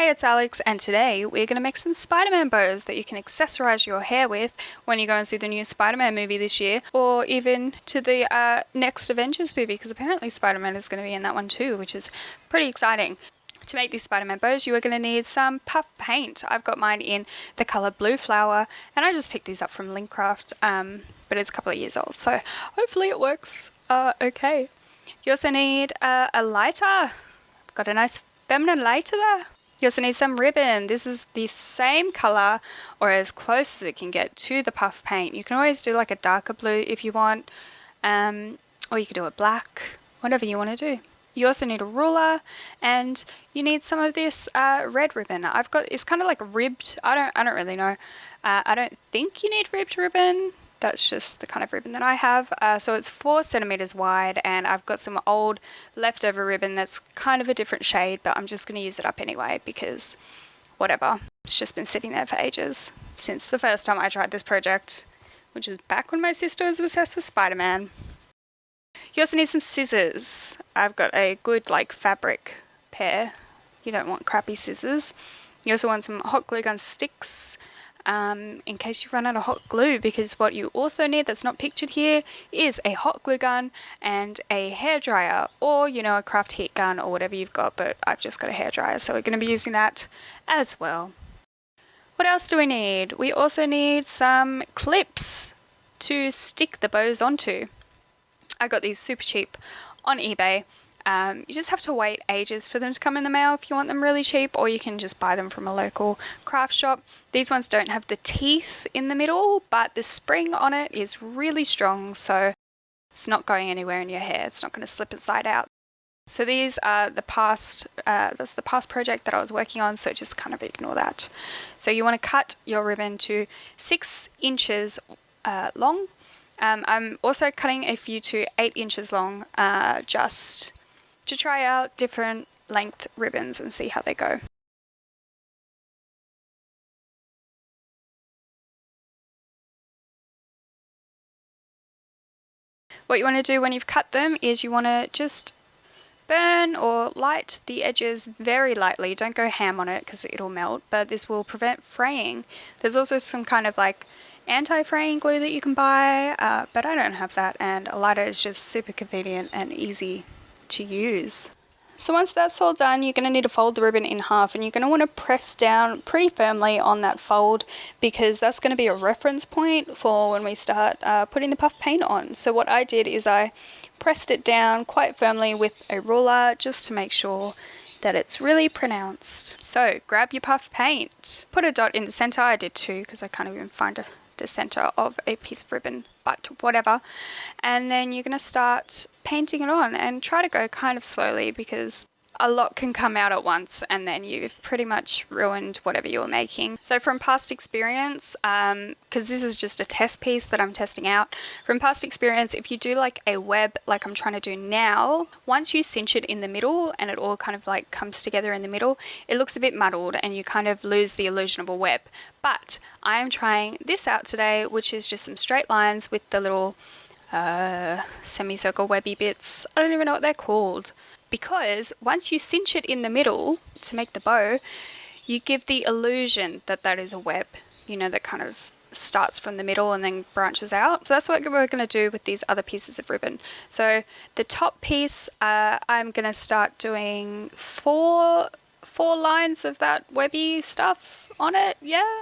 Hi, it's Alex, and today we're going to make some Spider-Man bows that you can accessorize your hair with when you go and see the new Spider-Man movie this year, or even to the NEXT Avengers movie, because apparently Spider-Man is going to be in that one too, which is pretty exciting. To make these Spider-Man bows, you are going to need some puff paint. I've got mine in the colour Blue Flower, and I just picked these up from Linkcraft, but it's a couple of years old, so hopefully it works okay. You also need a lighter. I've got a nice feminine lighter there. You also need some ribbon. This is the same colour, or as close as it can get to the puff paint. You can always do like a darker blue if you want, or you could do a black, whatever you want to do. You also need a ruler, and you need some of this red ribbon. I've got, it's kind of like ribbed. I don't really know. I don't think you need ribbed ribbon. That's just the kind of ribbon that I have. So it's 4 centimeters wide, and I've got some old leftover ribbon that's kind of a different shade, but I'm just going to use it up anyway because whatever. It's just been sitting there for ages, since the first time I tried this project, which is back when my sister was obsessed with Spider-Man. You also need some scissors. I've got a good like fabric pair. You don't want crappy scissors. You also want some hot glue gun sticks, in case you run out of hot glue, because what you also need that's not pictured here is a hot glue gun and a hairdryer, or you know, a craft heat gun or whatever you've got, but I've just got a hairdryer, so we're going to be using that as well. What else do we need? We also need some clips to stick the bows onto. I got these super cheap on eBay. You just have to wait ages for them to come in the mail if you want them really cheap, or you can just buy them from a local craft shop. These ones don't have the teeth in the middle, but the spring on it is really strong, so it's not going anywhere in your hair. It's not going to slip inside out. So these are the past, that's the past project that I was working on, so just kind of ignore that. So you want to cut your ribbon to 6 inches long. I'm also cutting a few to 8 inches long, just to try out different length ribbons and see how they go. What you want to do when you've cut them is you want to just burn or light the edges very lightly. Don't go ham on it because it'll melt, but this will prevent fraying. There's also some kind of like anti-fraying glue that you can buy, but I don't have that, and a lighter is just super convenient and easy to use. So once that's all done, you're going to need to fold the ribbon in half, and you're going to want to press down pretty firmly on that fold, because that's going to be a reference point for when we start putting the puff paint on. So what I did is I pressed it down quite firmly with a ruler just to make sure that it's really pronounced. So grab your puff paint, put a dot in the center. I did 2 because I can't even find the center of a piece of ribbon, but whatever. And then you're going to start painting it on, and try to go kind of slowly because a lot can come out at once and then you've pretty much ruined whatever you were making. So from past experience, because this is just a test piece that I'm testing out, from past experience, if you do like a web like I'm trying to do now, once you cinch it in the middle and it all kind of like comes together in the middle, it looks a bit muddled and you kind of lose the illusion of a web. But I am trying this out today, which is just some straight lines with the little semicircle webby bits. I don't even know what they're called. Because once you cinch it in the middle to make the bow, you give the illusion that that is a web, you know, that kind of starts from the middle and then branches out. So that's what we're going to do with these other pieces of ribbon. So the top piece, I'm going to start doing four lines of that webby stuff on it, yeah.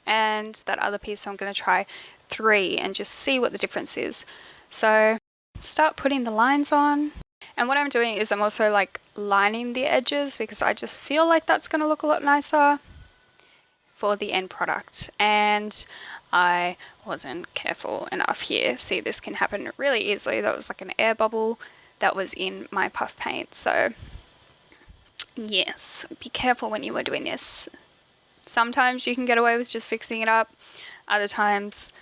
And that other piece I'm going to try 3 and just see what the difference is. So start putting the lines on. And what I'm doing is I'm also like lining the edges, because I just feel like that's going to look a lot nicer for the end product. And I wasn't careful enough here. See, this can happen really easily. That was like an air bubble that was in my puff paint. So yes, be careful when you are doing this. Sometimes you can get away with just fixing it up. Other times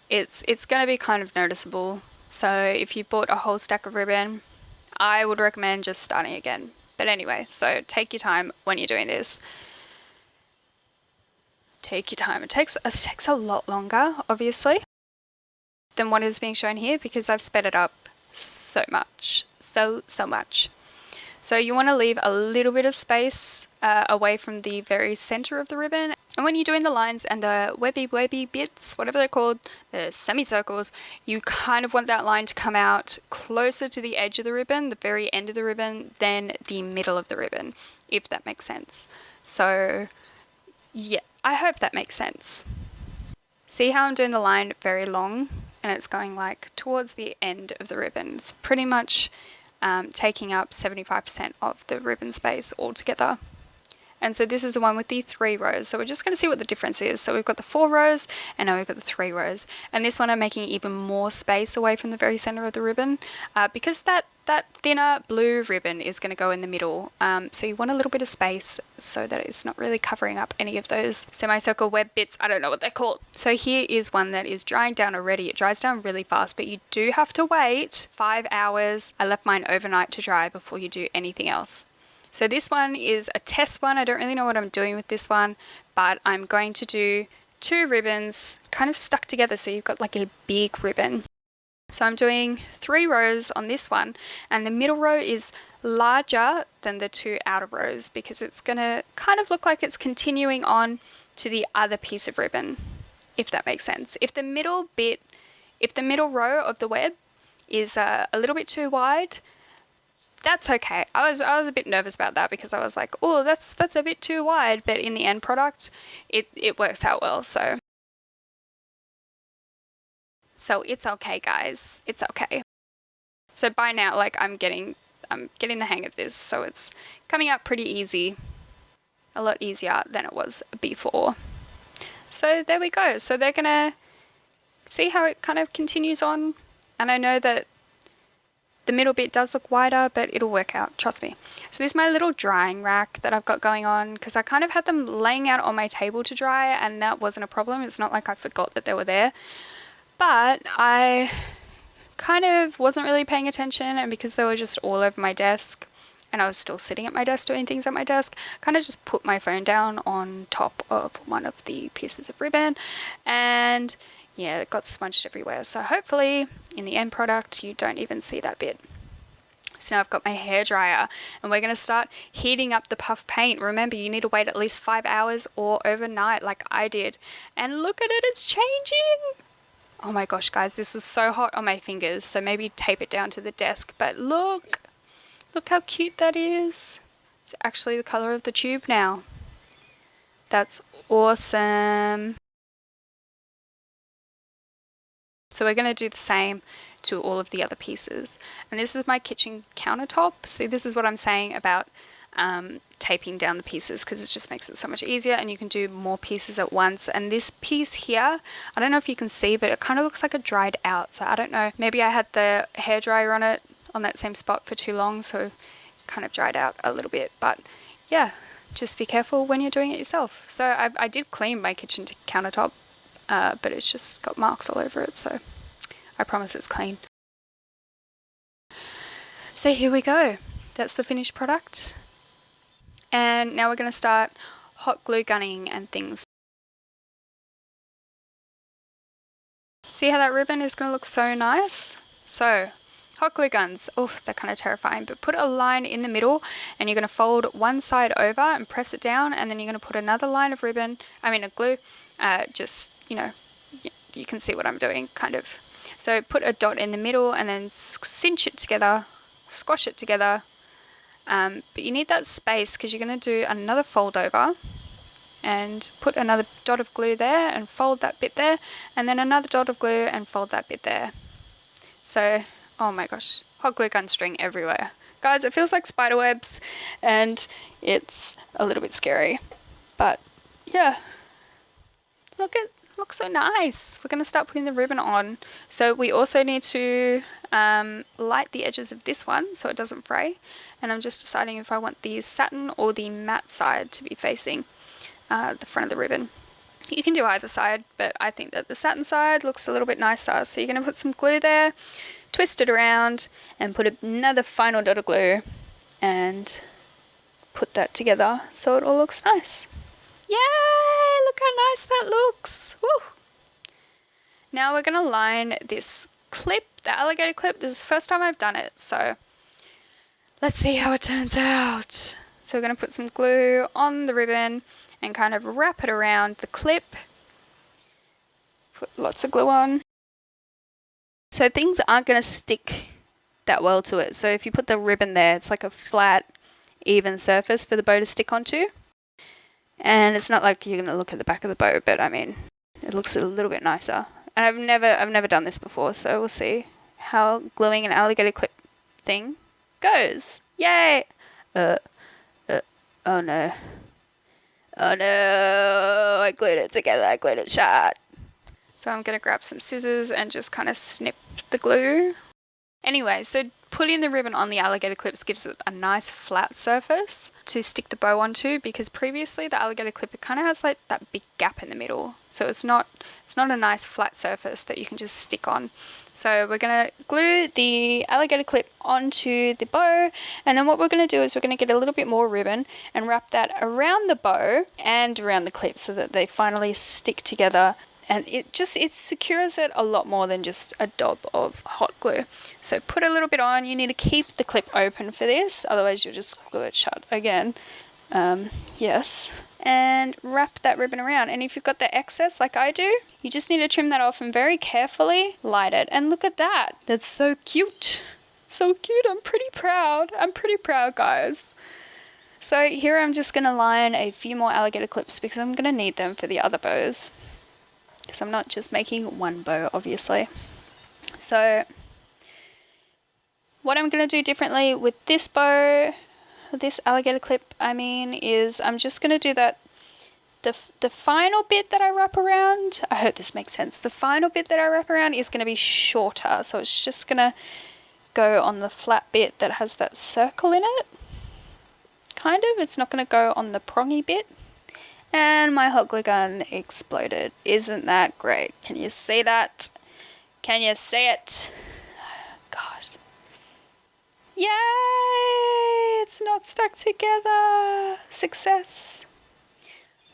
it's going to be kind of noticeable. So if you bought a whole stack of ribbon, I would recommend just starting again. But anyway, so take your time when you're doing this. Take your time. It takes a lot longer, obviously, than what is being shown here, because I've sped it up so much. So much. So you want to leave a little bit of space away from the very center of the ribbon. And when you're doing the lines and the webby bits, whatever they're called, the semicircles, you kind of want that line to come out closer to the edge of the ribbon, the very end of the ribbon, than the middle of the ribbon, if that makes sense. So yeah, I hope that makes sense. See how I'm doing the line very long and it's going like towards the end of the ribbon. It's pretty much taking up 75% of the ribbon space altogether. And so this is the one with the 3 rows. So we're just going to see what the difference is. So we've got the 4 rows and now we've got the 3 rows. And this one I'm making even more space away from the very center of the ribbon because that thinner blue ribbon is going to go in the middle. So you want a little bit of space so that it's not really covering up any of those semicircle web bits. I don't know what they're called. So here is one that is drying down already. It dries down really fast, but you do have to wait 5 hours. I left mine overnight to dry before you do anything else. So this one is a test one. I don't really know what I'm doing with this one, but I'm going to do 2 ribbons kind of stuck together so you've got like a big ribbon. So I'm doing 3 rows on this one, and the middle row is larger than the 2 outer rows because it's going to kind of look like it's continuing on to the other piece of ribbon, if that makes sense. If the middle row of the web is a little bit too wide, that's okay. I was a bit nervous about that because I was like, oh, that's a bit too wide, but in the end product, it works out well. So it's okay, guys. It's okay. So by now, like I'm getting the hang of this, so it's coming out pretty easy, a lot easier than it was before. So there we go. So they're gonna see how it kind of continues on, and I know that the middle bit does look wider, but it'll work out, trust me. So this is my little drying rack that I've got going on because I kind of had them laying out on my table to dry and that wasn't a problem. It's not like I forgot that they were there. But I kind of wasn't really paying attention, and because they were just all over my desk and I was still sitting at my desk doing things at my desk, kind of just put my phone down on top of one of the pieces of ribbon and yeah, it got smudged everywhere. So hopefully in the end product you don't even see that bit. So now I've got my hairdryer and we're going to start heating up the puff paint. Remember, you need to wait at least 5 hours or overnight like I did. And look at it, it's changing. Oh my gosh, guys, this was so hot on my fingers. So maybe tape it down to the desk. But look how cute that is. It's actually the color of the tube now. That's awesome. So we're going to do the same to all of the other pieces. And this is my kitchen countertop. See, this is what I'm saying about taping down the pieces because it just makes it so much easier and you can do more pieces at once. And this piece here, I don't know if you can see, but it kind of looks like it dried out. So I don't know, maybe I had the hairdryer on it on that same spot for too long, so it kind of dried out a little bit. But yeah, just be careful when you're doing it yourself. So I did clean my kitchen countertop, but it's just got marks all over it, so I promise it's clean. So here we go. That's the finished product. And now we're going to start hot glue gunning and things. See how that ribbon is going to look so nice? So, hot glue guns. Oh, they're kind of terrifying. But put a line in the middle and you're going to fold one side over and press it down. And then you're going to put another line of ribbon, a glue, just, you know, you can see what I'm doing, kind of. So put a dot in the middle and then cinch it together, squash it together. But you need that space because you're going to do another fold over and put another dot of glue there and fold that bit there, and then another dot of glue and fold that bit there. So, oh my gosh, hot glue gun string everywhere. Guys, it feels like spider webs and it's a little bit scary. But yeah, looks so nice. We're going to start putting the ribbon on. So we also need to light the edges of this one so it doesn't fray. And I'm just deciding if I want the satin or the matte side to be facing the front of the ribbon. You can do either side, but I think that the satin side looks a little bit nicer. So you're going to put some glue there, twist it around, and put another final dot of glue and put that together so it all looks nice. Yay! Look how nice that looks. Woo! Now we're going to line this clip, the alligator clip. This is the first time I've done it, so let's see how it turns out. So we're going to put some glue on the ribbon and kind of wrap it around the clip. Put lots of glue on. So things aren't going to stick that well to it. So if you put the ribbon there, it's like a flat, even surface for the bow to stick onto. And it's not like you're going to look at the back of the bow, but I mean, it looks a little bit nicer. And I've never done this before, so we'll see how gluing an alligator clip thing goes. Yay! Oh no. Oh no! I glued it together. I glued it shut. So I'm going to grab some scissors and just kind of snip the glue. Anyway, so putting the ribbon on the alligator clips gives it a nice flat surface to stick the bow onto, because previously the alligator clip, it kind of has like that big gap in the middle. So it's not a nice flat surface that you can just stick on. So we're going to glue the alligator clip onto the bow, and then what we're going to do is we're going to get a little bit more ribbon and wrap that around the bow and around the clip so that they finally stick together. And it secures it a lot more than just a dab of hot glue. So put a little bit on. You need to keep the clip open for this, otherwise you'll just glue it shut again. Yes. And wrap that ribbon around. And if you've got the excess like I do, you just need to trim that off and very carefully light it. And look at that. That's so cute. So cute. I'm pretty proud. I'm pretty proud, guys. So here I'm just going to line a few more alligator clips because I'm going to need them for the other bows. Because I'm not just making one bow, obviously. So what I'm going to do differently with this bow, this alligator clip, is I'm just going to do that, the final bit that I wrap around, I hope this makes sense, the final bit that I wrap around is going to be shorter. So it's just going to go on the flat bit that has that circle in it. Kind of. It's not going to go on the prongy bit. And my hot glue gun exploded. Isn't that great? Can you see that? Can you see it? God. Yay! It's not stuck together. Success.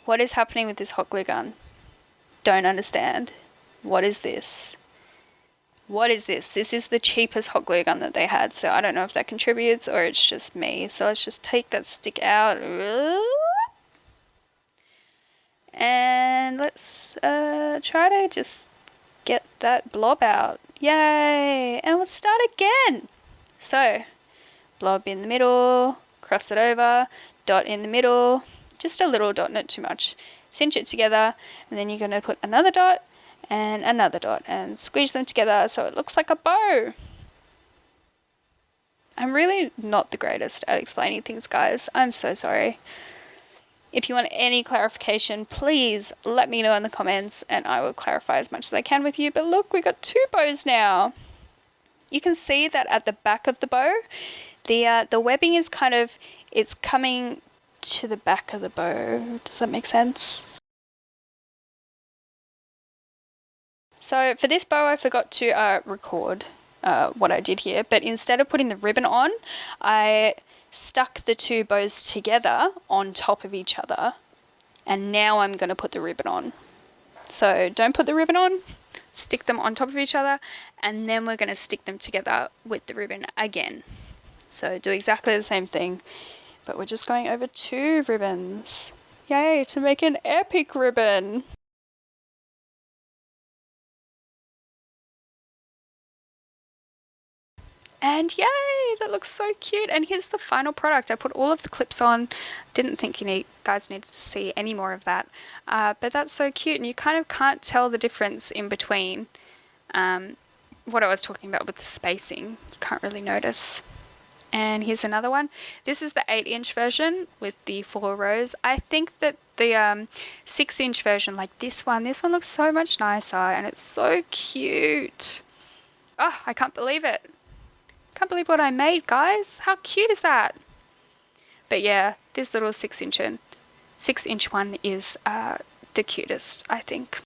What is happening with this hot glue gun? Don't understand. What is this? What is this? This is the cheapest hot glue gun that they had, so I don't know if that contributes or it's just me. So let's just take that stick out. And let's try to just get that blob out. Yay! And we'll start again. So, blob in the middle, cross it over, dot in the middle, just a little dot, not too much. Cinch it together, and then you're going to put another dot and squeeze them together so it looks like a bow. I'm really not the greatest at explaining things, guys. I'm so sorry. If you want any clarification, please let me know in the comments and I will clarify as much as I can with you. But look, we got two bows now. You can see that at the back of the bow, the webbing is it's coming to the back of the bow. Does that make sense? So for this bow, I forgot to record what I did here. But instead of putting the ribbon on, I stuck the two bows together on top of each other, and now I'm going to put the ribbon on. So don't put the ribbon on, stick them on top of each other, and then we're going to stick them together with the ribbon again. So do exactly the same thing, but we're just going over two ribbons. Yay, to make an epic ribbon! And yay, that looks so cute. And here's the final product. I put all of the clips on. Didn't think you guys needed to see any more of that. But that's so cute. And you kind of can't tell the difference in between what I was talking about with the spacing. You can't really notice. And here's another one. This is the 8-inch version with the 4 rows. I think that the 6-inch version, like this one looks so much nicer. And it's so cute. Oh, I can't believe it. Can't believe what I made, guys. How cute is that? But yeah, this little 6-inch one is the cutest, I think.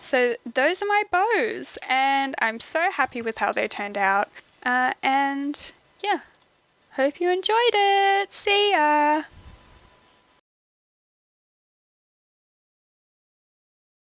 So those are my bows, and I'm so happy with how they turned out. And yeah, hope you enjoyed it. See ya!